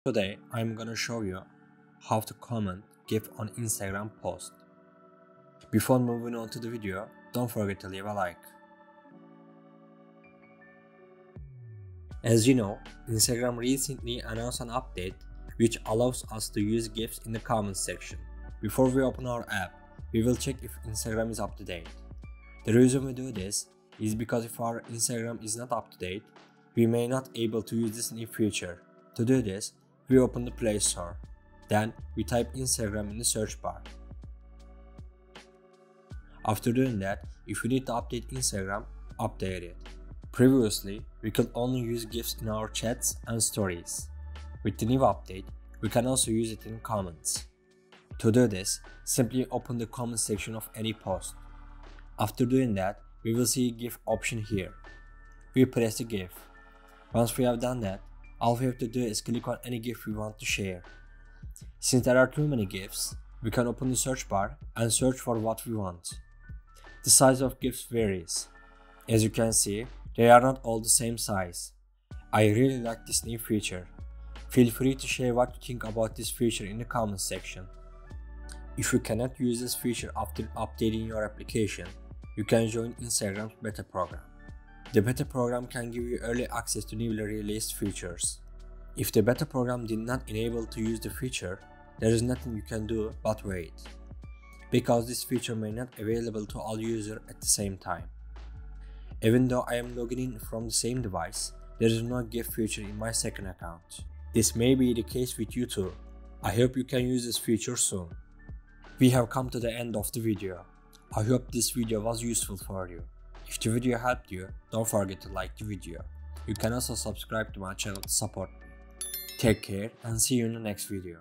Today I'm gonna show you how to comment GIF on Instagram post. Before moving on to the video, don't forget to leave a like. As you know, Instagram recently announced an update which allows us to use GIFs in the comments section. Before we open our app, we will check if Instagram is up to date. The reason we do this is because if our Instagram is not up to date, we may not able to use this in the future. To do this, we open the Play Store. Then we type Instagram in the search bar. After doing that, if we need to update Instagram, update it. Previously, we could only use GIFs in our chats and stories. With the new update, we can also use it in comments. To do this, simply open the comment section of any post. After doing that, we will see a GIF option here. We press the GIF. Once we have done that, all we have to do is click on any GIF we want to share. Since there are too many GIFs, we can open the search bar and search for what we want. The size of GIFs varies. As you can see, they are not all the same size. I really like this new feature. Feel free to share what you think about this feature in the comments section. If you cannot use this feature after updating your application, you can join Instagram's beta program. The beta program can give you early access to newly released features. If the beta program did not enable to use the feature, there is nothing you can do but wait, because this feature may not be available to all users at the same time. Even though I am logging in from the same device, there is no GIF feature in my second account. This may be the case with you too. I hope you can use this feature soon. We have come to the end of the video. I hope this video was useful for you. If the video helped you, don't forget to like the video. You can also subscribe to my channel to support me. Take care and see you in the next video.